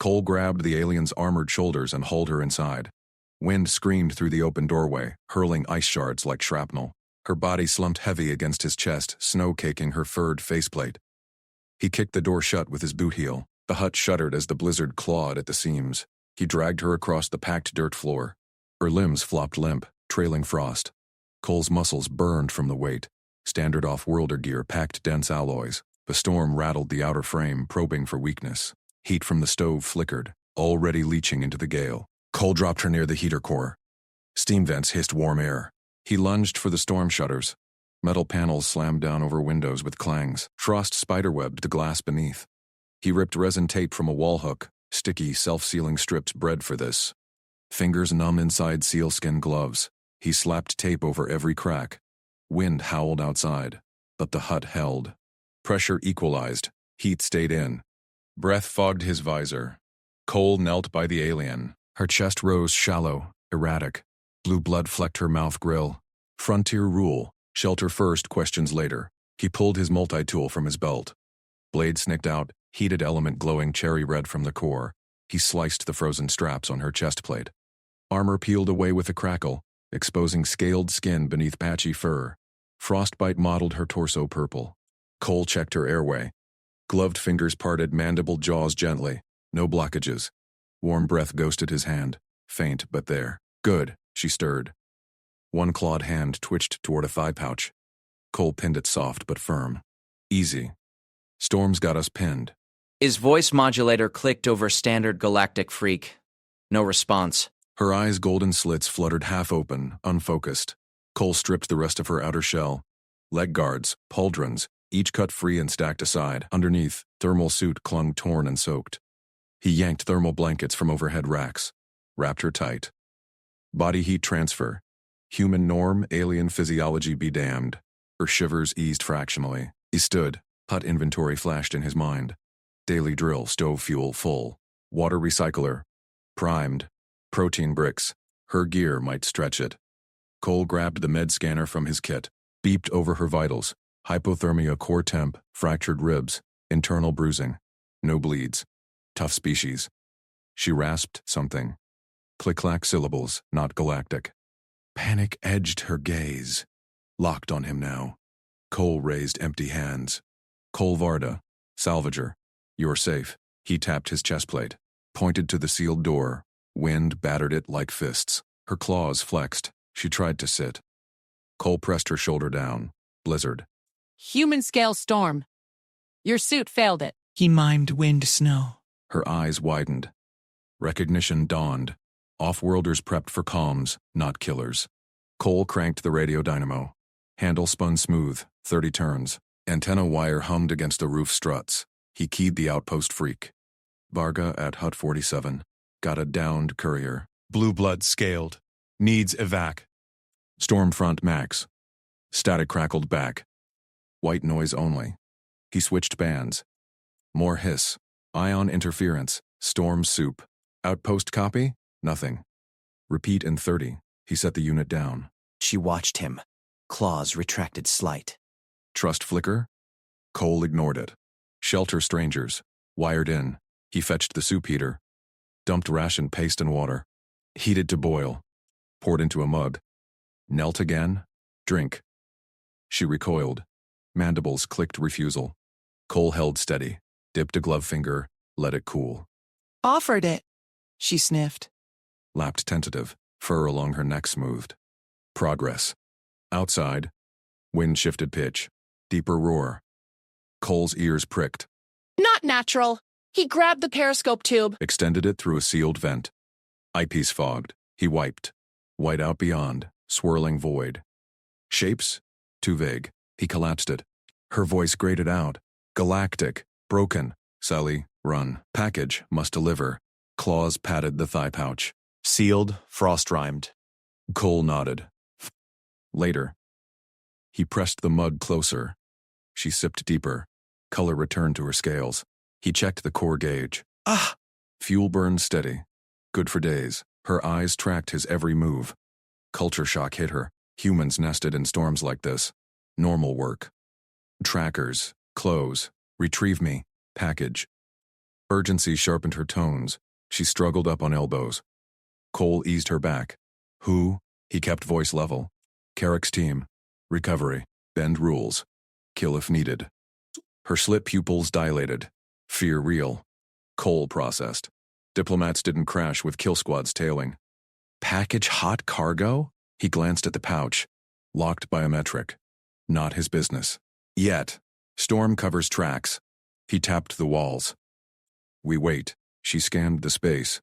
Cole grabbed the alien's armored shoulders and hauled her inside. Wind screamed through the open doorway, hurling ice shards like shrapnel. Her body slumped heavy against his chest, snow caking her furred faceplate. He kicked the door shut with his boot heel. The hut shuddered as the blizzard clawed at the seams. He dragged her across the packed dirt floor. Her limbs flopped limp, trailing frost. Cole's muscles burned from the weight. Standard off-worlder gear packed dense alloys. The storm rattled the outer frame, probing for weakness. Heat from the stove flickered, already leaching into the gale. Cole dropped her near the heater core. Steam vents hissed warm air. He lunged for the storm shutters. Metal panels slammed down over windows with clangs. Frost spiderwebbed the glass beneath. He ripped resin tape from a wall hook. Sticky, self-sealing strips bred for this. Fingers numb inside sealskin gloves. He slapped tape over every crack. Wind howled outside, but the hut held. Pressure equalized. Heat stayed in. Breath fogged his visor. Cole knelt by the alien. Her chest rose shallow, erratic. Blue blood flecked her mouth grill. Frontier rule. Shelter first, questions later. He pulled his multi-tool from his belt. Blade snicked out, heated element glowing cherry red from the core. He sliced the frozen straps on her chest plate. Armor peeled away with a crackle, exposing scaled skin beneath patchy fur. Frostbite mottled her torso purple. Cole checked her airway. Gloved fingers parted mandible jaws gently. No blockages. Warm breath ghosted his hand. Faint, but there. Good, she stirred. One clawed hand twitched toward a thigh pouch. Cole pinned it soft but firm. Easy. Storm's got us pinned. His voice modulator clicked over standard galactic freak. No response. Her eyes' golden slits fluttered half open, unfocused. Cole stripped the rest of her outer shell. Leg guards, pauldrons, each cut free and stacked aside. Underneath, thermal suit clung torn and soaked. He yanked thermal blankets from overhead racks. Wrapped her tight. Body heat transfer. Human norm, alien physiology be damned. Her shivers eased fractionally. He stood. Hut inventory flashed in his mind. Daily drill, stove fuel full. Water recycler. Primed. Protein bricks. Her gear might stretch it. Cole grabbed the med scanner from his kit. Beeped over her vitals. Hypothermia, core temp, fractured ribs, internal bruising. No bleeds. Tough species. She rasped something. Click-clack syllables, not galactic. Panic edged her gaze. Locked on him now. Cole raised empty hands. Cole Varda, salvager. You're safe. He tapped his chest plate. Pointed to the sealed door. Wind battered it like fists. Her claws flexed. She tried to sit. Cole pressed her shoulder down. Blizzard. Human-scale storm. Your suit failed it. He mimed wind snow. Her eyes widened. Recognition dawned. Off-worlders prepped for comms, not killers. Cole cranked the radio dynamo. Handle spun smooth, 30 turns. Antenna wire hummed against the roof struts. He keyed the outpost freak. Varga at Hut 47. Got a downed courier. Blue blood scaled. Needs evac. Stormfront max. Static crackled back. White noise only. He switched bands. More hiss. Ion interference. Storm soup. Outpost copy? Nothing. Repeat in 30. He set the unit down. She watched him. Claws retracted slight. Trust flicker? Cole ignored it. Shelter strangers. Wired in. He fetched the soup heater. Dumped ration paste and water. Heated to boil. Poured into a mug. Knelt again. Drink. She recoiled. Mandibles clicked refusal. Cole held steady. Dipped a glove finger. Let it cool. Offered it, she sniffed. Lapped tentative. Fur along her neck smoothed. Progress. Outside. Wind shifted pitch. Deeper roar. Cole's ears pricked. Not natural. He grabbed the periscope tube. Extended it through a sealed vent. Eyepiece fogged. He wiped. White out beyond. Swirling void. Shapes? Too vague. He collapsed it. Her voice grated out. Galactic. Broken. Sally, run. Package, must deliver. Claws patted the thigh pouch. Sealed, frost-rhymed. Cole nodded. Later. He pressed the mud closer. She sipped deeper. Color returned to her scales. He checked the core gauge. Ah! Fuel burned steady. Good for days. Her eyes tracked his every move. Culture shock hit her. Humans nested in storms like this. Normal work. Trackers. Close. Retrieve me. Package. Urgency sharpened her tones. She struggled up on elbows. Cole eased her back. Who? He kept voice level. Carrick's team. Recovery. Bend rules. Kill if needed. Her slit pupils dilated. Fear real. Cole processed. Diplomats didn't crash with kill squads tailing. Package hot cargo? He glanced at the pouch. Locked biometric. Not his business. Yet. Storm covers tracks. He tapped the walls. We wait. She scanned the space.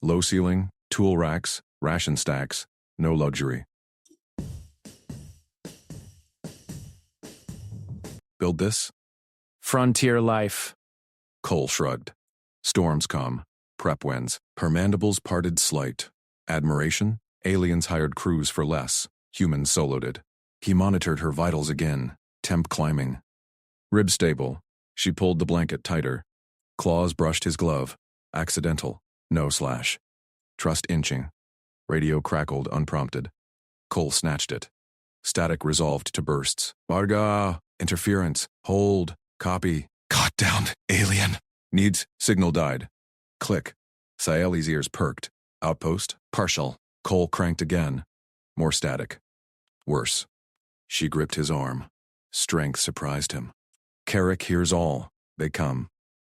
Low ceiling, tool racks, ration stacks, no luxury. Build this? Frontier life. Cole shrugged. Storms come. Prep wins. Her mandibles parted slight. Admiration? Aliens hired crews for less. Humans soloed it. He monitored her vitals again. Temp climbing. Rib stable. She pulled the blanket tighter. Claws brushed his glove. Accidental. No slash. Trust inching. Radio crackled unprompted. Cole snatched it. Static resolved to bursts. Varga! Interference. Hold. Copy. Got down, alien. Needs. Signal died. Click. Saeli's ears perked. Outpost. Partial. Cole cranked again. More static. Worse. She gripped his arm. Strength surprised him. Carrick hears all. They come.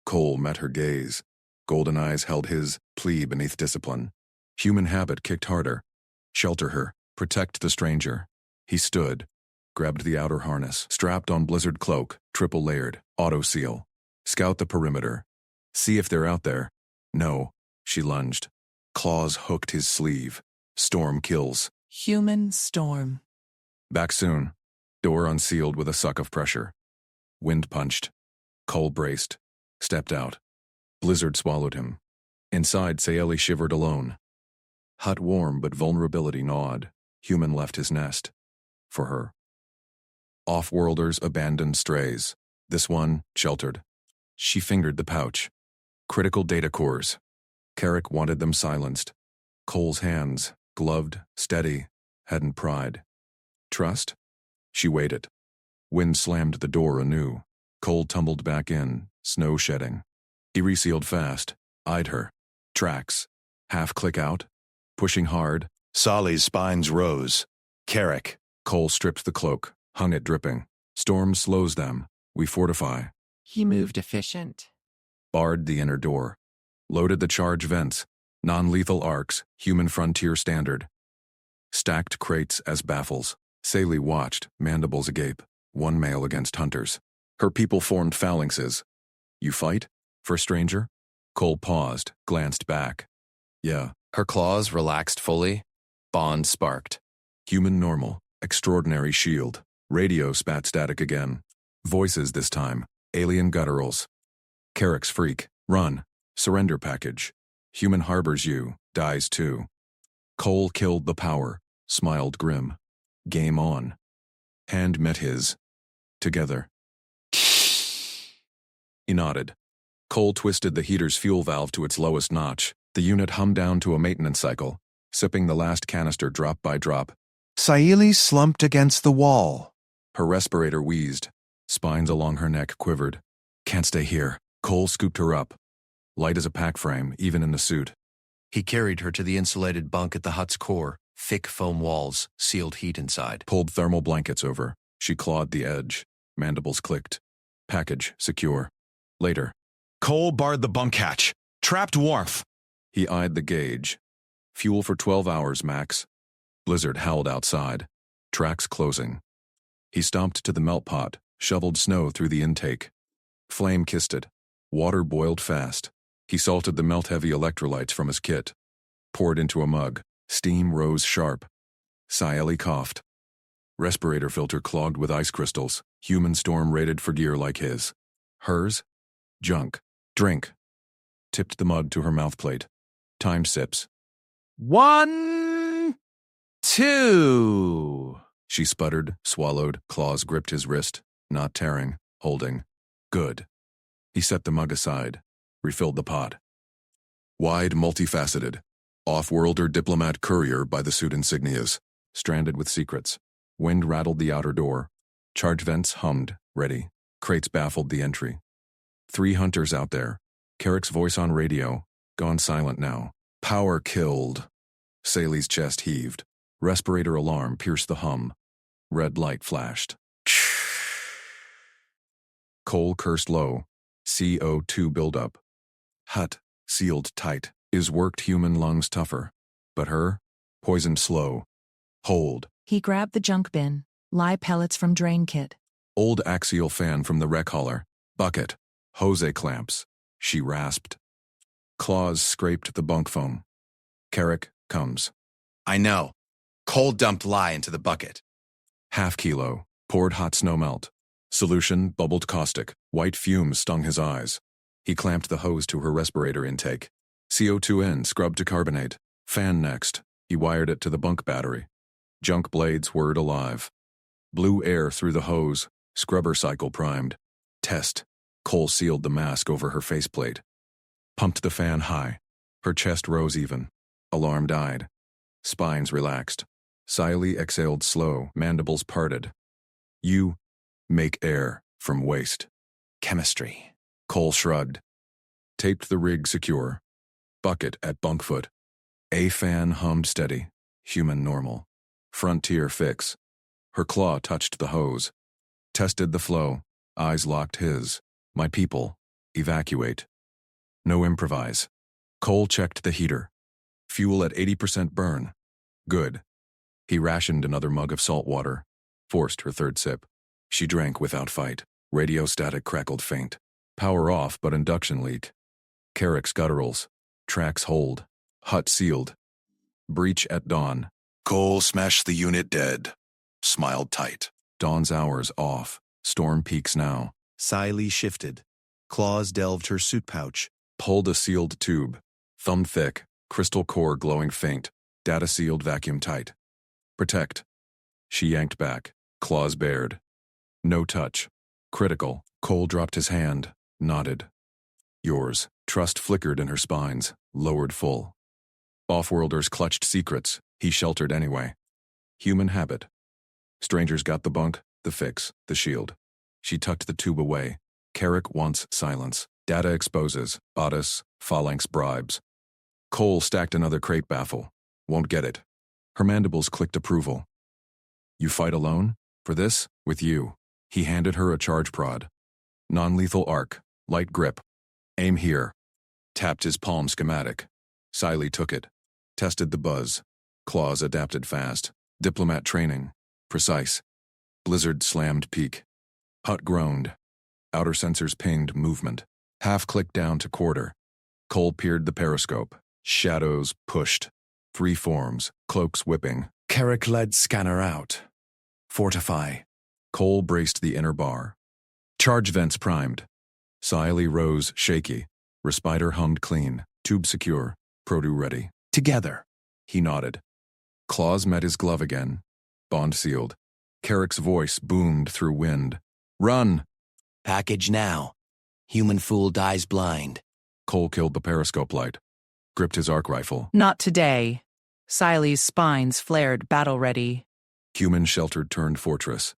Cole met her gaze. Golden eyes held his plea beneath discipline. Human habit kicked harder. Shelter her. Protect the stranger. He stood. Grabbed the outer harness. Strapped on blizzard cloak. Triple layered. Auto seal. Scout the perimeter. See if they're out there. No. She lunged. Claws hooked his sleeve. Storm kills. Human storm. Back soon. Door unsealed with a suck of pressure. Wind punched. Cole braced. Stepped out. Blizzard swallowed him. Inside, Saeli shivered alone. Hut warm but vulnerability gnawed. Human left his nest. For her. Off-worlders abandoned strays. This one, sheltered. She fingered the pouch. Critical data cores. Carrick wanted them silenced. Cole's hands, gloved, steady, hadn't pried. Trust? She waited. Wind slammed the door anew. Cole tumbled back in, snow shedding. He resealed fast, eyed her. Tracks. Half click out. Pushing hard. Solly's spines rose. Carrick. Cole stripped the cloak, hung it dripping. Storm slows them. We fortify. He moved efficient. Barred the inner door. Loaded the charge vents. Non-lethal arcs, human frontier standard. Stacked crates as baffles. Saeli watched, mandibles agape. One male against hunters. Her people formed phalanxes. You fight? For stranger? Cole paused, glanced back. Yeah. Her claws relaxed fully. Bond sparked. Human normal. Extraordinary shield. Radio spat static again. Voices this time. Alien gutturals. Carrick's freak. Run. Surrender package. Human harbors you. Dies too. Cole killed the power. Smiled grim. Game on. Hand met his. Together. He nodded. Cole twisted the heater's fuel valve to its lowest notch. The unit hummed down to a maintenance cycle, sipping the last canister drop by drop. Saeli slumped against the wall. Her respirator wheezed. Spines along her neck quivered. Can't stay here. Cole scooped her up. Light as a pack frame, even in the suit. He carried her to the insulated bunk at the hut's core. Thick foam walls, sealed heat inside. Pulled thermal blankets over. She clawed the edge. Mandibles clicked. Package secure. Later. Cole barred the bunk hatch. Trapped warmth. He eyed the gauge. Fuel for 12 hours, max. Blizzard howled outside. Tracks closing. He stomped to the melt pot, shoveled snow through the intake. Flame kissed it. Water boiled fast. He salted the melt-heavy electrolytes from his kit. Poured into a mug. Steam rose sharp. Saeli coughed. Respirator filter clogged with ice crystals. Human storm rated for gear like his. Hers? Junk. Drink. Tipped the mug to her mouthplate. Timed sips. 1, 2. She sputtered, swallowed, claws gripped his wrist. Not tearing, holding. Good. He set the mug aside. Refilled the pot. Wide, multifaceted. Off-worlder diplomat courier by the suit insignias. Stranded with secrets. Wind rattled the outer door. Charge vents hummed, ready. Crates baffled the entry. 3 hunters out there. Carrick's voice on radio, gone silent now. Power killed. Sally's chest heaved. Respirator alarm pierced the hum. Red light flashed. Cole cursed low. CO2 buildup. Hut, sealed tight. Is worked human lungs tougher. But her? Poisoned slow. Hold. He grabbed the junk bin. Lye pellets from drain kit. Old axial fan from the wreck hauler. Bucket. Hose clamps. She rasped. Claws scraped the bunk foam. Carrick comes. I know. Cole dumped lye into the bucket. Half kilo. Poured hot snow melt. Solution bubbled caustic. White fumes stung his eyes. He clamped the hose to her respirator intake. CO2N scrubbed to carbonate. Fan next. He wired it to the bunk battery. Junk blades whirred alive. Blew air through the hose. Scrubber cycle primed. Test. Cole sealed the mask over her faceplate. Pumped the fan high. Her chest rose even. Alarm died. Spines relaxed. Siley exhaled slow, mandibles parted. You make air from waste. Chemistry. Cole shrugged. Taped the rig secure. Bucket at bunkfoot. A fan hummed steady. Human normal. Frontier fix. Her claw touched the hose. Tested the flow. Eyes locked his. My people. Evacuate. No improvise. Cole checked the heater. Fuel at 80% burn. Good. He rationed another mug of salt water. Forced her third sip. She drank without fight. Radio static crackled faint. Power off but induction leak. Carrick's gutturals. Tracks hold. Hut sealed. Breach at dawn. Cole smashed the unit dead. Smiled tight. Dawn's hours off. Storm peaks now. Siley shifted. Claws delved her suit pouch. Pulled a sealed tube. Thumb thick. Crystal core glowing faint. Data sealed vacuum tight. Protect. She yanked back. Claws bared. No touch. Critical. Cole dropped his hand. Nodded. Yours. Trust flickered in her spines. Lowered full. Offworlders clutched secrets. He sheltered anyway. Human habit. Strangers got the bunk, the fix, the shield. She tucked the tube away. Carrick wants silence. Data exposes. Bodice, phalanx bribes. Cole stacked another crate baffle. Won't get it. Her mandibles clicked approval. You fight alone? For this? With you. He handed her a charge prod. Non-lethal arc. Light grip. Aim here. Tapped his palm schematic. Siley took it. Tested the buzz. Claws adapted fast. Diplomat training. Precise. Blizzard slammed peak. Hut groaned. Outer sensors pinged movement. Half clicked down to quarter. Cole peered the periscope. Shadows pushed. 3 forms. Cloaks whipping. Carrick led scanner out. Fortify. Cole braced the inner bar. Charge vents primed. Siley rose shaky. Respiter hummed clean. Tube secure. Produ ready. Together. He nodded. Claws met his glove again. Bond sealed. Carrick's voice boomed through wind. Run! Package now. Human fool dies blind. Cole killed the periscope light. Gripped his arc rifle. Not today. Siley's spines flared battle ready. Human sheltered turned fortress.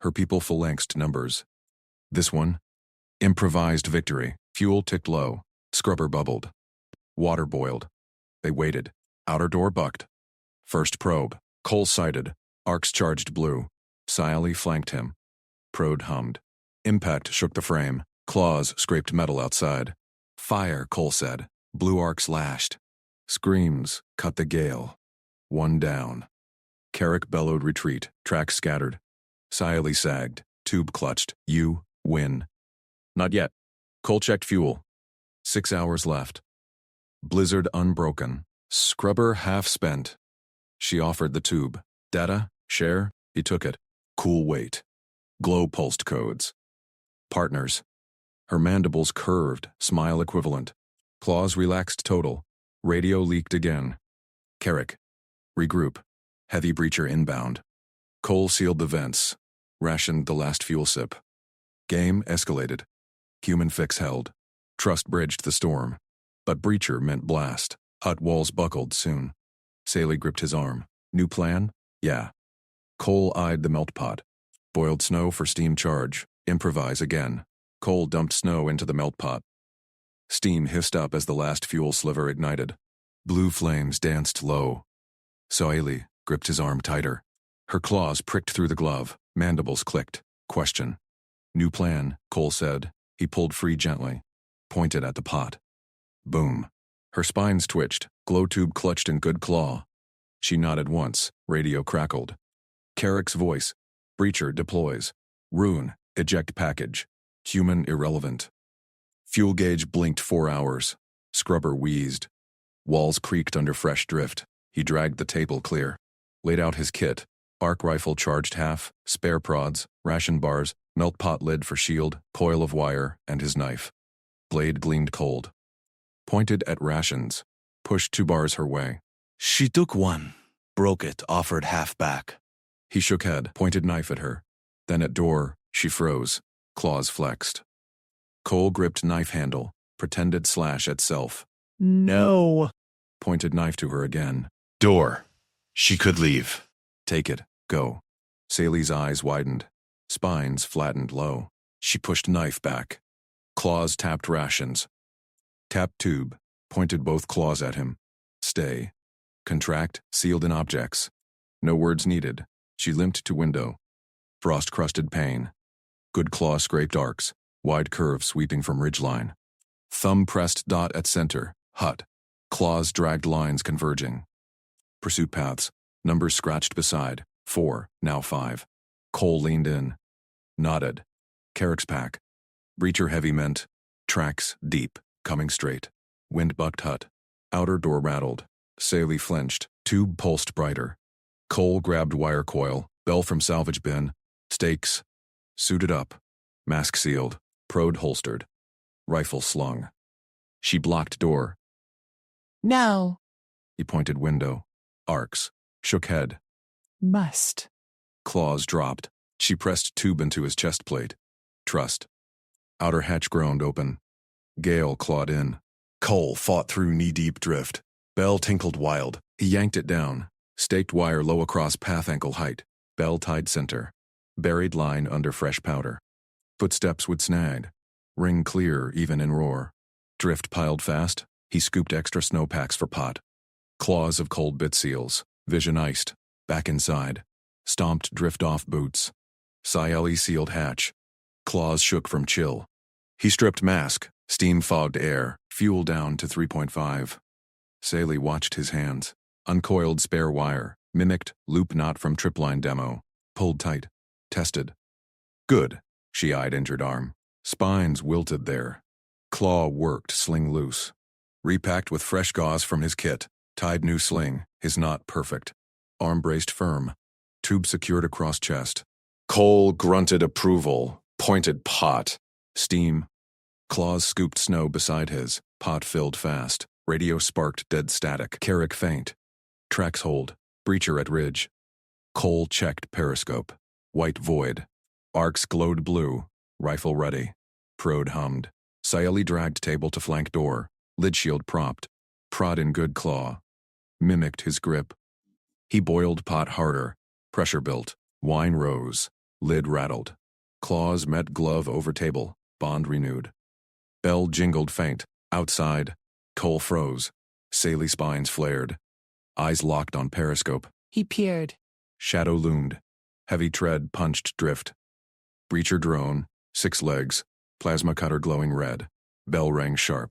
Her people phalanxed numbers. This one? Improvised victory. Fuel ticked low. Scrubber bubbled. Water boiled. They waited. Outer door bucked. First probe. Cole sighted. Arcs charged blue. Siley flanked him. Prode hummed. Impact shook the frame. Claws scraped metal outside. Fire, Cole said. Blue arcs lashed. Screams cut the gale. One down. Carrick bellowed retreat. Tracks scattered. Siley sagged. Tube clutched. You win. Not yet. Cole checked fuel. 6 hours left. Blizzard unbroken. Scrubber half spent. She offered the tube. Data? Share? He took it. Cool weight. Glow pulsed codes. Partners. Her mandibles curved, smile equivalent. Claws relaxed total. Radio leaked again. Carrick. Regroup. Heavy breacher inbound. Cole sealed the vents. Rationed the last fuel sip. Game escalated. Human fix held. Trust bridged the storm. But breacher meant blast. Hut walls buckled soon. Saley gripped his arm. New plan? Yeah. Cole eyed the melt pot. Boiled snow for steam charge. Improvise again. Cole dumped snow into the melt pot. Steam hissed up as the last fuel sliver ignited. Blue flames danced low. Soaili gripped his arm tighter. Her claws pricked through the glove, mandibles clicked. Question. New plan, Cole said. He pulled free gently, pointed at the pot. Boom. Her spines twitched, glow tube clutched in good claw. She nodded once, radio crackled. Carrick's voice. Breacher deploys. Rune, eject package. Human irrelevant. Fuel gauge blinked 4 hours. Scrubber wheezed. Walls creaked under fresh drift. He dragged the table clear. Laid out his kit. Arc rifle charged half, spare prods, ration bars, melt pot lid for shield, coil of wire, and his knife. Blade gleamed cold. Pointed at rations. Pushed 2 bars her way. She took one. Broke it, offered half back. He shook head, pointed knife at her. Then at door, she froze. Claws flexed. Cole gripped knife handle, pretended slash at self. No. Pointed knife to her again. Door. She could leave. Take it, go. Sally's eyes widened. Spines flattened low. She pushed knife back. Claws tapped rations. Tap tube, pointed both claws at him. Stay. Contract, sealed in objects. No words needed. She limped to window. Frost-crusted pane. Good claw scraped arcs, wide curve sweeping from ridgeline. Thumb pressed dot at center, hut. Claws dragged lines converging. Pursuit paths, numbers scratched beside, 4, now 5. Cole leaned in. Nodded. Carrick's pack. Breacher heavy meant. Tracks, deep, coming straight. Wind bucked hut. Outer door rattled. Sally flinched. Tube pulsed brighter. Cole grabbed wire coil, bell from salvage bin. Stakes. Suited up. Mask sealed. Prode holstered. Rifle slung. She blocked door. No. He pointed window. Arcs. Shook head. Must. Claws dropped. She pressed tube into his chest plate. Trust. Outer hatch groaned open. Gale clawed in. Cole fought through knee-deep drift. Bell tinkled wild. He yanked it down. Staked wire low across path ankle height. Bell tied center. Buried line under fresh powder. Footsteps would snag. Ring clear even in roar. Drift piled fast. He scooped extra snowpacks for pot. Claws of cold bit seals. Vision iced. Back inside. Stomped drift-off boots. Scieli sealed hatch. Claws shook from chill. He stripped mask. Steam fogged air. Fuel down to 3.5. Sally watched his hands. Uncoiled spare wire. Mimicked loop knot from tripline demo. Pulled tight. Tested. Good. She eyed injured arm. Spines wilted there. Claw worked sling loose. Repacked with fresh gauze from his kit. Tied new sling. His knot perfect. Arm braced firm. Tube secured across chest. Cole grunted approval. Pointed pot. Steam. Claws scooped snow beside his. Pot filled fast. Radio sparked dead static. Carrick faint. Tracks hold. Breacher at ridge. Cole checked periscope. White void. Arcs glowed blue. Rifle ready. Prode hummed. Scieli dragged table to flank door. Lid shield propped. Prod in good claw. Mimicked his grip. He boiled pot harder. Pressure built. Wine rose. Lid rattled. Claws met glove over table. Bond renewed. Bell jingled faint. Outside. Cole froze. Sally spines flared. Eyes locked on periscope. He peered. Shadow loomed. Heavy tread punched drift. Breacher drone. 6 legs. Plasma cutter glowing red. Bell rang sharp.